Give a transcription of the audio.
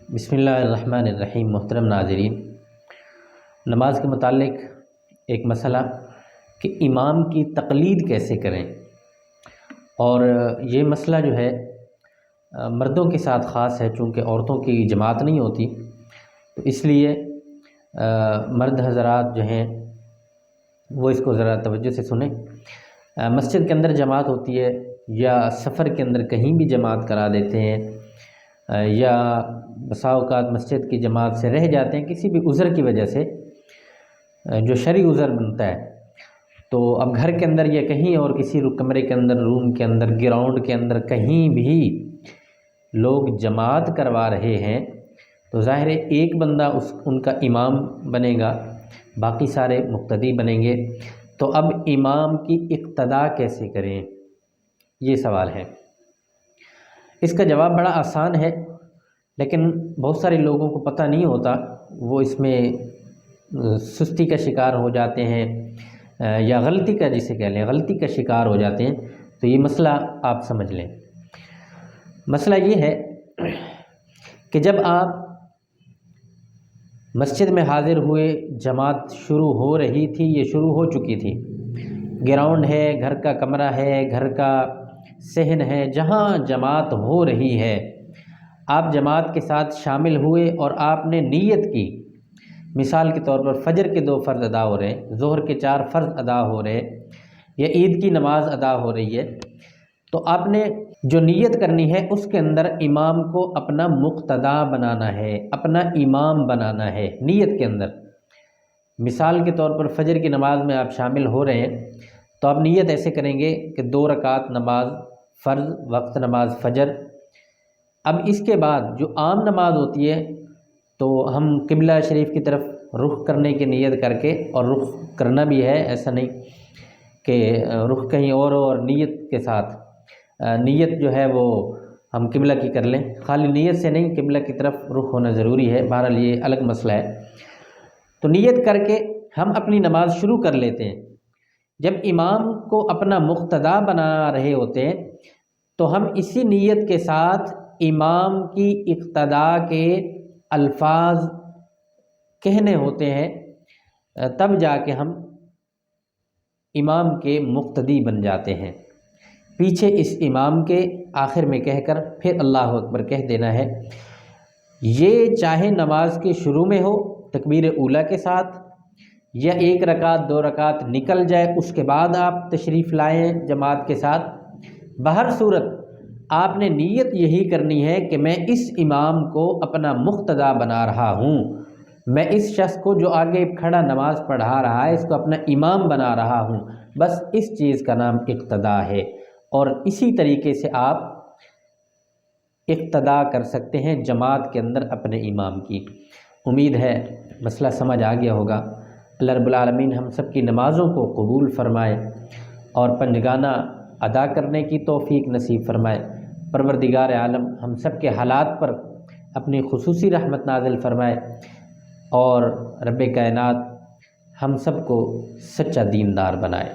بسم اللہ الرحمن الرحیم۔ محترم ناظرین، نماز کے متعلق ایک مسئلہ کہ امام کی تقلید کیسے کریں، اور یہ مسئلہ جو ہے مردوں کے ساتھ خاص ہے، چونکہ عورتوں کی جماعت نہیں ہوتی، تو اس لیے مرد حضرات جو ہیں وہ اس کو ذرا توجہ سے سنیں۔ مسجد کے اندر جماعت ہوتی ہے یا سفر کے اندر کہیں بھی جماعت کرا دیتے ہیں، یا بسا اوقات مسجد کی جماعت سے رہ جاتے ہیں کسی بھی عذر کی وجہ سے، جو شرعی عذر بنتا ہے، تو اب گھر کے اندر یا کہیں اور کسی کمرے کے اندر، روم کے اندر، گراؤنڈ کے اندر کہیں بھی لوگ جماعت کروا رہے ہیں، تو ظاہر ہے ایک بندہ ان کا امام بنے گا، باقی سارے مقتدی بنیں گے۔ تو اب امام کی اقتداء کیسے کریں، یہ سوال ہے۔ اس کا جواب بڑا آسان ہے، لیکن بہت سارے لوگوں کو پتہ نہیں ہوتا، وہ اس میں سستی کا شکار ہو جاتے ہیں، یا غلطی کا، جسے کہہ لیں غلطی کا شکار ہو جاتے ہیں۔ تو یہ مسئلہ آپ سمجھ لیں۔ مسئلہ یہ ہے کہ جب آپ مسجد میں حاضر ہوئے، جماعت شروع ہو رہی تھی، یہ شروع ہو چکی تھی، گراؤنڈ ہے، گھر کا کمرہ ہے، گھر کا صحن ہے، جہاں جماعت ہو رہی ہے، آپ جماعت کے ساتھ شامل ہوئے اور آپ نے نیت کی۔ مثال کے طور پر فجر کے 2 فرض ادا ہو رہے ہیں، ظہر کے 4 فرض ادا ہو رہے ہیں، یا عید کی نماز ادا ہو رہی ہے، تو آپ نے جو نیت کرنی ہے اس کے اندر امام کو اپنا مقتدا بنانا ہے، اپنا امام بنانا ہے نیت کے اندر۔ مثال کے طور پر فجر کی نماز میں آپ شامل ہو رہے ہیں، تو آپ نیت ایسے کریں گے کہ 2 رکعت نماز فرض، وقت نماز فجر۔ اب اس کے بعد جو عام نماز ہوتی ہے، تو ہم قبلہ شریف کی طرف رخ کرنے کی نیت کر کے، اور رخ کرنا بھی ہے، ایسا نہیں کہ رخ کہیں اور نیت کے ساتھ، نیت جو ہے وہ ہم قبلہ کی کر لیں، خالی نیت سے نہیں، قبلہ کی طرف رخ ہونا ضروری ہے، بہرحال یہ الگ مسئلہ ہے۔ تو نیت کر کے ہم اپنی نماز شروع کر لیتے ہیں۔ جب امام کو اپنا مقتدا بنا رہے ہوتے ہیں، تو ہم اسی نیت کے ساتھ امام کی اقتداء کے الفاظ کہنے ہوتے ہیں، تب جا کے ہم امام کے مقتدی بن جاتے ہیں۔ پیچھے اس امام کے آخر میں کہہ کر پھر اللہ اکبر کہہ دینا ہے۔ یہ چاہے نماز کے شروع میں ہو تکبیر اولیٰ کے ساتھ، یا 1 رکعت 2 رکعت نکل جائے اس کے بعد آپ تشریف لائیں جماعت کے ساتھ، بہر صورت آپ نے نیت یہی کرنی ہے کہ میں اس امام کو اپنا مقتدا بنا رہا ہوں، میں اس شخص کو جو آگے کھڑا نماز پڑھا رہا ہے اس کو اپنا امام بنا رہا ہوں۔ بس اس چیز کا نام اقتداء ہے، اور اسی طریقے سے آپ اقتداء کر سکتے ہیں جماعت کے اندر اپنے امام کی۔ امید ہے مسئلہ سمجھ آ گیا ہوگا۔ اللہ رب العالمین ہم سب کی نمازوں کو قبول فرمائے اور پنجگانہ ادا کرنے کی توفیق نصیب فرمائے۔ پروردگار عالم ہم سب کے حالات پر اپنی خصوصی رحمت نازل فرمائے، اور رب کائنات ہم سب کو سچا دیندار بنائے۔